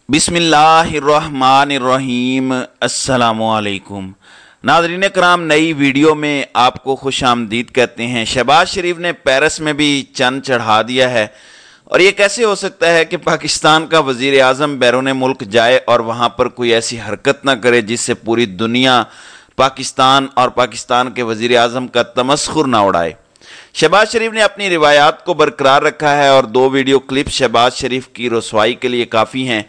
बिस्मिल्लाहिर्रहमानिर्रहीम। अस्सलामुअलैकुम नाज़रीन कराम, नई वीडियो में आपको खुश आमदीद कहते हैं। शहबाज शरीफ ने पेरिस में भी चंद चढ़ा दिया है और ये कैसे हो सकता है कि पाकिस्तान का वज़ीर आज़म बैरून मुल्क जाए और वहाँ पर कोई ऐसी हरकत ना करे जिससे पूरी दुनिया पाकिस्तान और पाकिस्तान के वज़ीर आज़म का तमस्खुर ना उड़ाए। शहबाज शरीफ ने अपनी रिवायात को बरकरार रखा है और दो वीडियो क्लिप शहबाज शरीफ की रसवाई के लिए काफ़ी हैं।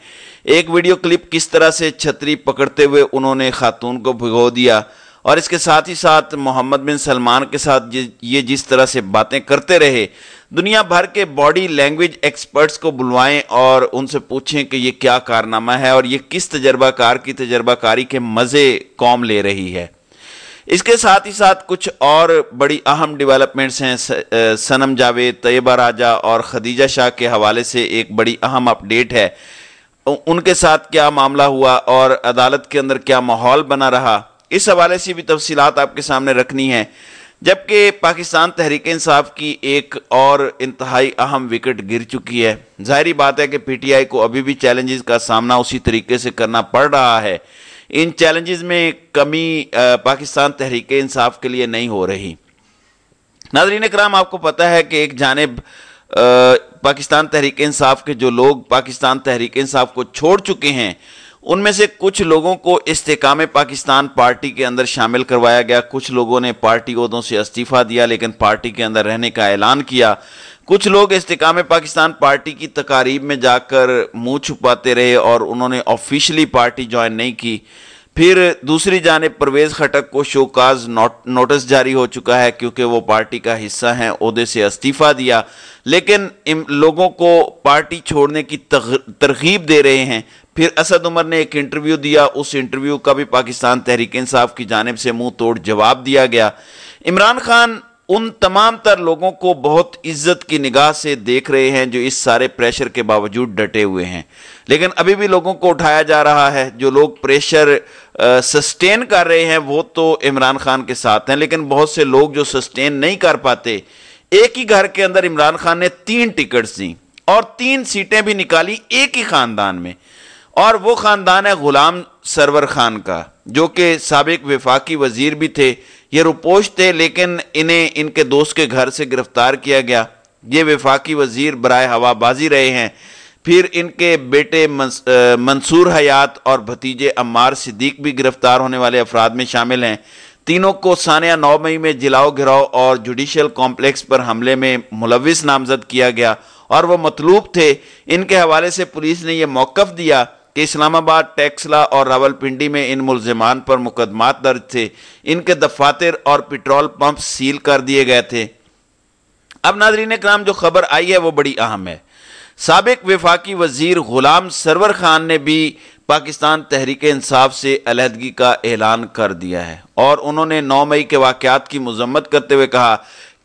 एक वीडियो क्लिप किस तरह से छतरी पकड़ते हुए उन्होंने खातून को भिगो दिया और इसके साथ ही साथ मोहम्मद बिन सलमान के साथ ये जिस तरह से बातें करते रहे। दुनिया भर के बॉडी लैंग्वेज एक्सपर्ट्स को बुलवाएं और उनसे पूछें कि ये क्या कारनामा है और ये किस तजर्बाकार की तजर्बाकारी के मज़े कौम ले रही है। इसके साथ ही साथ कुछ और बड़ी अहम डेवलपमेंट्स हैं। सनम जावेद, तैयबा राजा और खदीजा शाह के हवाले से एक बड़ी अहम अपडेट है। उनके साथ क्या मामला हुआ और अदालत के अंदर क्या माहौल बना रहा, इस हवाले से भी तफसीलात आपके सामने रखनी है। जबकि पाकिस्तान तहरीक इंसाफ की एक और इंतहाई अहम विकेट गिर चुकी है। ज़ाहिरी बात है कि पीटीआई को अभी भी चैलेंजेस का सामना उसी तरीके से करना पड़ रहा है। इन चैलेंजेस में कमी पाकिस्तान तहरीक इंसाफ के लिए नहीं हो रही। नाज़रीन कराम, आपको पता है कि एक जानिब पाकिस्तान तहरीक इंसाफ के जो लोग पाकिस्तान तहरीक इंसाफ को छोड़ चुके हैं, उनमें से कुछ लोगों को इस्तेकाम पाकिस्तान पार्टी के अंदर शामिल करवाया गया। कुछ लोगों ने पार्टी ओहदों से इस्तीफ़ा दिया लेकिन पार्टी के अंदर रहने का ऐलान किया। कुछ लोग इस्तेकाम पाकिस्तान पार्टी की तकारीब में जाकर मुंह छुपाते रहे और उन्होंने ऑफिशियली पार्टी ज्वाइन नहीं की। फिर दूसरी जानिब परवेज़ खटक को शोकाज नोटिस जारी हो चुका है क्योंकि वो पार्टी का हिस्सा हैं, ओहदे से इस्तीफ़ा दिया, लेकिन इन लोगों को पार्टी छोड़ने की तरगीब दे रहे हैं। फिर असद उमर ने एक इंटरव्यू दिया, उस इंटरव्यू का भी पाकिस्तान तहरीक इंसाफ की जानिब से मुंह तोड़ जवाब दिया गया। इमरान खान उन तमाम तर लोगों को बहुत इज्जत की निगाह से देख रहे हैं जो इस सारे प्रेशर के बावजूद डटे हुए हैं, लेकिन अभी भी लोगों को उठाया जा रहा है। जो लोग प्रेशर सस्टेन कर रहे हैं वो तो इमरान खान के साथ हैं, लेकिन बहुत से लोग जो सस्टेन नहीं कर पाते। एक ही घर के अंदर इमरान खान ने 3 टिकट्स दी और 3 सीटें भी निकाली एक ही खानदान में, और वो खानदान है गुलाम सरवर खान का, जो कि साबिक वफाकी वजीर भी थे। ये रुपोश थे लेकिन इन्हें इनके दोस्त के घर से गिरफ्तार किया गया। ये वफाकी वजीर बराए हवाबाजी रहे हैं। फिर इनके बेटे मंसूर हयात और भतीजे अम्मार सिद्दीक भी गिरफ्तार होने वाले अफराद में शामिल हैं। तीनों को सानिया 9 मई में जिलाओ गिराव और जुडिशल कॉम्प्लेक्स पर हमले में मुलविस नामजद किया गया और वो मतलूब थे। इनके हवाले से पुलिस ने यह मौक़िफ़ दिया कि इस्लामाबाद, टेक्सला और रावलपिंडी में इन मुल्ज़िमान पर मुकदमात दर्ज थे। इनके दफातर और पेट्रोल पंप सील कर दिए गए थे। अब नाज़रीन कराम, जो खबर आई है वो बड़ी अहम है। साबिक वफाकी वजीर गुलाम सरवर खान ने भी पाकिस्तान तहरीक इंसाफ से अलहदगी का ऐलान कर दिया है और उन्होंने 9 मई के वाक़यात की मज़म्मत करते हुए कहा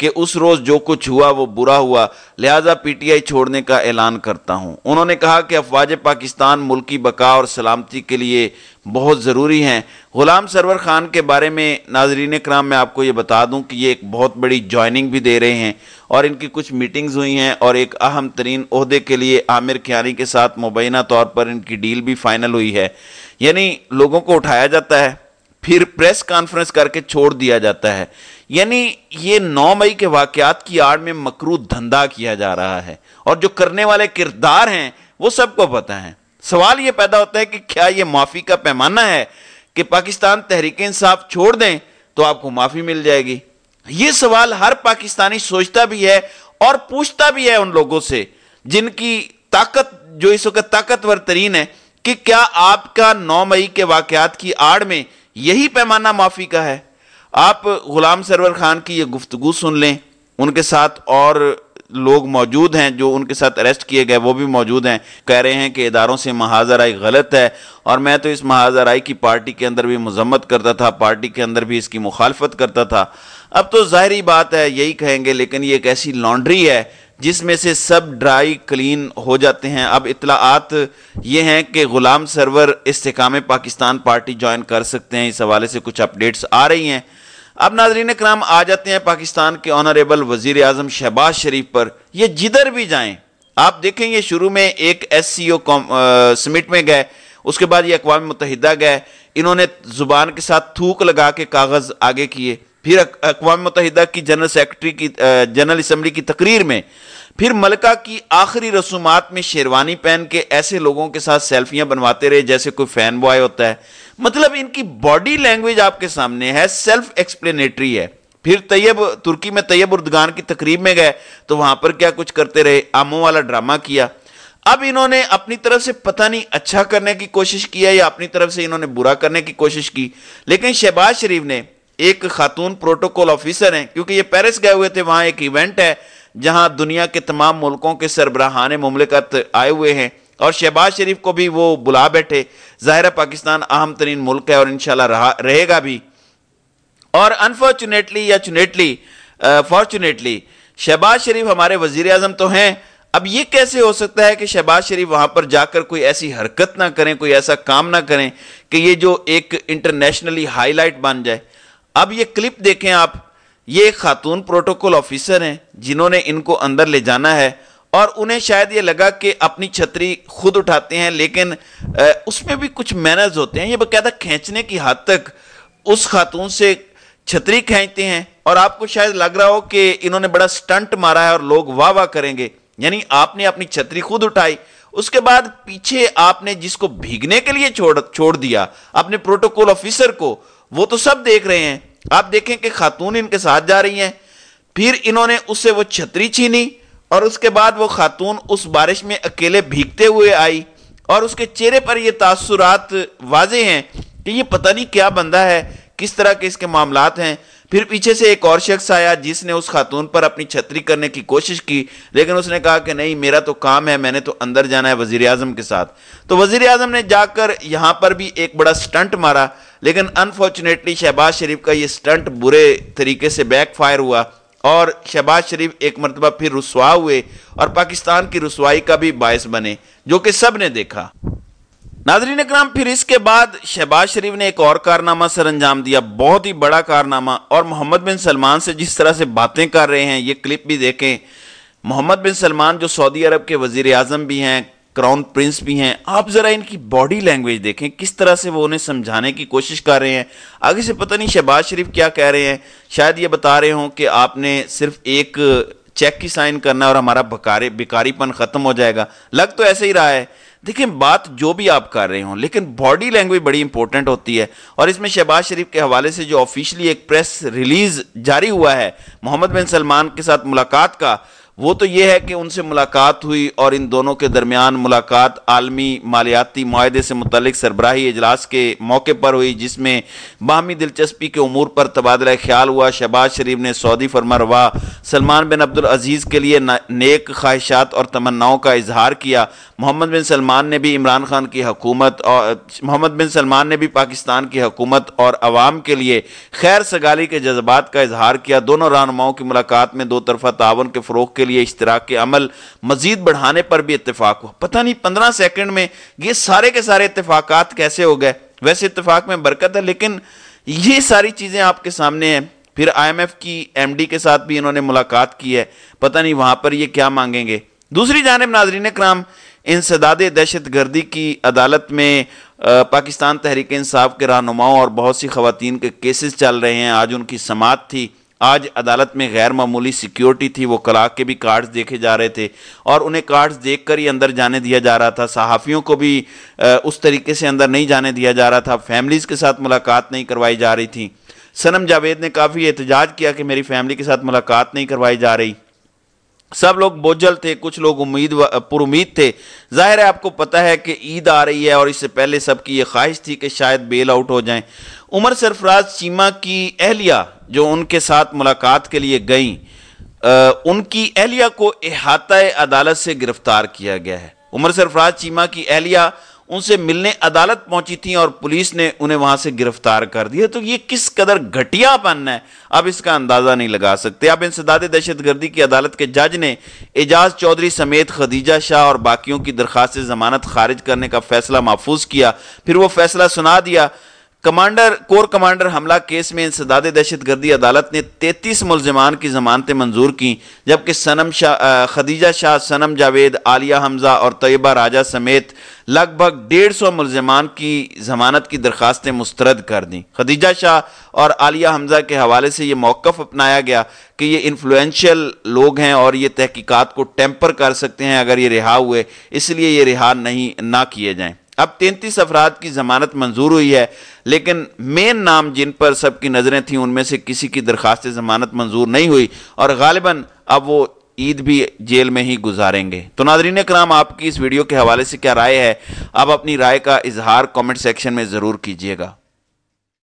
कि उस रोज़ जो कुछ हुआ वो बुरा हुआ, लिहाजा पीटीआई छोड़ने का ऐलान करता हूँ। उन्होंने कहा कि अफवाज पाकिस्तान मुल्की बका और सलामती के लिए बहुत ज़रूरी हैं। गुलाम सरवर खान के बारे में नाज़रीन कराम मैं आपको ये बता दूं कि ये एक बहुत बड़ी जॉइनिंग भी दे रहे हैं और इनकी कुछ मीटिंग्स हुई हैं और एक अहम तरीन ओहदे के लिए आमिर कियानी के साथ मुबैना तौर पर इनकी डील भी फाइनल हुई है। यानी लोगों को उठाया जाता है, फिर प्रेस कॉन्फ्रेंस करके छोड़ दिया जाता है। यानी ये 9 मई के वाक़यात की आड़ में मकरू धंधा किया जा रहा है और जो करने वाले किरदार हैं वो सबको पता है। सवाल ये पैदा होता है कि क्या ये माफ़ी का पैमाना है कि पाकिस्तान तहरीक इंसाफ छोड़ दें तो आपको माफ़ी मिल जाएगी? ये सवाल हर पाकिस्तानी सोचता भी है और पूछता भी है उन लोगों से जिनकी ताकत, जो इस वक्त ताकतवर तरीन है, कि क्या आपका 9 मई के वाक़यात की आड़ में यही पैमाना माफ़ी का है? आप गुलाम सरवर खान की ये गुफ्तगू सुन लें। उनके साथ और लोग मौजूद हैं जो उनके साथ अरेस्ट किए गए, वो भी मौजूद हैं। कह रहे हैं कि इदारों से महाजराई गलत है और मैं तो इस महाजराई की पार्टी के अंदर भी मजम्मत करता था, पार्टी के अंदर भी इसकी मुखालफत करता था। अब तो ज़ाहिरी बात है यही कहेंगे, लेकिन ये एक ऐसी लॉन्ड्री है जिसमें से सब ड्राई क्लीन हो जाते हैं। अब इत्तलाआत ये हैं कि गुलाम सरवर इस्तेकाम पाकिस्तान पार्टी ज्वाइन कर सकते हैं। इस हवाले से कुछ अपडेट्स आ रही हैं। अब नाज़रीन कराम आ जाते हैं पाकिस्तान के ऑनरेबल वज़ीर आज़म शहबाज शरीफ पर। ये जिधर भी जाएं آپ دیکھیں یہ شروع میں ایک ایس سی او سمٹ میں گئے، اس کے بعد یہ اقوام متحدہ گئے، انہوں نے زبان کے ساتھ تھوک لگا کے کاغذ آگے کیے، پھر اقوام متحدہ کی جنرل سیکرٹری کی جنرل اسمبلی کی تقریر میں، پھر ملکہ کی آخری رسومات میں شیروانی پہن کے ایسے لوگوں کے ساتھ سیلفیاں بنواتے رہے جیسے کوئی فین بوائے ہوتا ہے۔ مطلب ان کی باڈی لینگویج آپ کے سامنے ہے، سیلف ایکسپلینیٹری ہے۔ پھر ترکی میں طیب اردگان کی تقریب میں گئے تو وہاں پر کیا کچھ کرتے رہے، آموں والا ڈرامہ کیا۔ اب انہوں نے اپنی طرف سے پتہ نہیں اچھا کرنے کی کوشش کی ہے یا اپنی طرف سے انہوں نے برا کرنے کی کوشش کی، لیکن شہباز شریف نے ایک خاتون پروٹوکول آفیسر ہیں، کیونکہ یہ پیرس گئے ہوئے تھے، وہاں ایک ایونٹ ہے جہاں دنیا کے تمام ملکوں کے سربراہان مملکت آئے ہوئے ہیں اور شہباز شریف کو بھی وہ بلا بیٹھے۔ ظاہر ہے پاکستان اہم ترین ملک ہے اور انشاءاللہ رہے گا بھی، اور انفارچونیٹلی یا فارچونیٹلی شہباز شریف ہمارے وزیر اعظم تو ہیں۔ اب یہ کیسے ہو سکتا ہے کہ شہباز شریف وہاں پر جا کر کوئی ایسی حرکت نہ کریں، کوئی ایسا کام نہ کریں کہ یہ جو ایک انٹرنیشنلی ہائی لائٹ بن جائے۔ اب یہ کلپ دیکھیں آپ، یہ ایک خاتون پروٹوکول آفیسر ہیں جنہوں نے ان کو اندر لے جانا ہے اور انہیں شاید یہ لگا کہ اپنی چھتری خود اٹھاتے ہیں، لیکن اس میں بھی کچھ مینرز ہوتے ہیں۔ یہ باقاعدہ کھینچنے کی حد تک اس خاتون سے چھتری کھینچتے ہیں اور آپ کو شاید لگ رہا ہو کہ انہوں نے بڑا سٹنٹ مارا ہے اور لوگ واہ واہ کریں گے، یعنی آپ نے اپنی چھتری خود اٹھائی، اس کے بعد پیچھے آپ نے جس کو بھیگنے کے لیے چھوڑ دیا اپنے پروٹوکول آفیسر کو، وہ تو سب دیکھ رہے ہیں۔ آپ دیکھیں کہ خاتون ان کے ساتھ جا رہی ہیں، پھر انہوں نے اس سے وہ چھتری چھینی اور اس کے بعد وہ خاتون اس بارش میں اکیلے بھیگتے ہوئے آئی اور اس کے چہرے پر یہ تاثرات واضح ہیں کہ یہ پتہ نہیں کیا بندہ ہے، کس طرح کے اس کے معاملات ہیں۔ پھر پیچھے سے ایک اور شخص آیا جس نے اس خاتون پر اپنی چھتری کرنے کی کوشش کی، لیکن اس نے کہا کہ نہیں میرا تو کام ہے، میں نے تو اندر جانا ہے وزیر اعظم کے ساتھ۔ تو وزیر اعظم نے جا کر یہاں پر بھی ایک بڑا سٹنٹ مارا، لیکن انفارچونیٹلی شہباز شریف کا یہ سٹنٹ برے طریقے سے بیک فائر ہوا اور شہباز شریف ایک مرتبہ پھر رسوا ہوئے اور پاکستان کی رسوائی کا بھی باعث بنے، جو کہ سب نے دیکھا۔ ناظرین اکرام، پھر اس کے بعد شہباز شریف نے ایک اور کارنامہ سر انجام دیا، بہت ہی بڑا کارنامہ، اور محمد بن سلمان سے جس طرح سے باتیں کر رہے ہیں، یہ کلپ بھی دیکھیں۔ محمد بن سلمان جو سعودی عرب کے وزیر اعظم بھی ہیں، کراؤن پرنس بھی ہیں، آپ ذرا ان کی باڈی لینگویج دیکھیں، کس طرح سے وہ انہیں سمجھانے کی کوشش کر رہے ہیں۔ آگے سے پتہ نہیں شہباز شریف کیا کہہ رہے ہیں، شاید یہ بتا رہے ہوں کہ آپ نے صرف ایک چیک کی سائن کرنا اور ہمارا بیکاری پن ختم ہو جائے گا، لگ تو ایسے ہی رہا ہے۔ دیکھیں بات جو بھی آپ کر رہے ہوں، لیکن باڈی لینگویج بڑی امپورٹنٹ ہوتی ہے، اور اس میں شہباز شریف کے حوالے سے جو آفیشلی ایک پریس ریلیز جاری ہوا ہے محمد بن سلمان کے ساتھ ملاقات کا، وہ تو یہ ہے کہ ان سے ملاقات ہوئی اور ان دونوں کے درمیان ملاقات عالمی مالیاتی معاہدے سے متعلق سربراہی اجلاس کے موقع پر ہوئی، جس میں باہمی دلچسپی کے امور پر تبادلہ خیال ہوا۔ شہباز شریف نے سعودی فرمانروا سلمان بن عبدالعزیز کے لیے نیک خواہشات اور تمناؤں کا اظہار کیا۔ محمد بن سلمان نے بھی عمران خان کی حکومت اور محمد بن سلمان نے بھی پاکستان کی حکومت اور عوام کے لیے خیر سگالی کے جذبات کا اظہار کیا۔ دونوں رہنماؤں کی ملاقات میں دو طرفہ تعاون کے فروغ کے لیے اشتراک کے عمل مزید بڑھانے پر بھی اتفاق ہوا۔ پتہ نہیں 15 سیکنڈ میں یہ سارے کے سارے اتفاقات کیسے ہو گئے۔ ویسے اتفاق میں برکت ہے، لیکن یہ ساری چیزیں آپ کے سامنے ہیں۔ پھر IMF کی MD کے ساتھ بھی انہوں نے ملاقات کی ہے، پتہ نہیں وہاں پر یہ کیا مانگیں گے۔ دوسری جانب ناظرین کرام، انسداد دہشت گردی کی عدالت میں پاکستان تحریک انصاف کے رہنماؤں اور بہت سی خواتین کے کیسز چل رہے ہیں۔ آج ان کی سماعت تھی۔ آج عدالت میں غیر معمولی سیکیورٹی تھی، وہ کلاک کے بھی کارڈز دیکھے جا رہے تھے اور انہیں کارڈز دیکھ کر ہی اندر جانے دیا جا رہا تھا۔ صحافیوں کو بھی اس طریقے سے اندر نہیں جانے دیا جا رہا تھا، فیملیز کے ساتھ ملاقات نہیں کروائی جا رہی تھی۔ صنم جاوید نے کافی احتجاج کیا کہ میری فیملی کے ساتھ ملاقات نہیں کروائی جا رہی۔ سب لوگ بوجھل تھے، کچھ لوگ پر امید تھے۔ ظاہر ہے آپ کو پتہ ہے کہ عید آ رہی ہے اور اس سے پہلے سب کی یہ خواہش تھی کہ شاید بیل آؤٹ ہو جائیں۔ عمر سرفراز چیمہ کی اہلیہ جو ان کے ساتھ ملاقات کے لیے گئیں، ان کی اہلیہ کو احاطہ عدالت سے گرفتار کیا گیا ہے۔ عمر سرفراز چیمہ کی اہلیہ ان سے ملنے عدالت پہنچی تھیں اور پولیس نے انہیں وہاں سے گرفتار کر دیا۔ تو یہ کس قدر گھٹیا پن ہے، اب اس کا اندازہ نہیں لگا سکتے۔ اب انسداد دہشت گردی کی عدالت کے جج نے اعجاز چودھری سمیت خدیجہ شاہ اور باقیوں کی درخواست ضمانت خارج کرنے کا فیصلہ محفوظ کیا۔ پھر وہ فیصلہ سنا دیا कोर कमांडर हमला केस में इंसदाद दहशत गर्दी अदालत ने 33 मुलजमान की जमानतें मंजूर की, जबकि खदीजा शाह, सनम जावेद, आलिया हमजा और तैयबा राजा समेत लगभग 150 मुलजमान की जमानत की दरखास्तें मुस्तरद कर दी। खदीजा शाह और आलिया हमजा के हवाले से ये मौक़िफ़ अपनाया गया कि ये इन्फ्लुएंशियल लोग हैं और ये तहकीकात को टेम्पर कर सकते हैं अगर ये रिहा हुए, इसलिए ये रिहा ना किए जाएं। अब 33 अफराद की जमानत मंजूर हुई है, लेकिन मेन नाम जिन पर सबकी नज़रें थीं उनमें से किसी की दरखास्त जमानत मंजूर नहीं हुई और गालिबन अब वो ईद भी जेल में ही गुजारेंगे। तो नाज़रीन कराम, आपकी इस वीडियो के हवाले से क्या राय है? आप अपनी राय का इजहार कमेंट सेक्शन में ज़रूर कीजिएगा।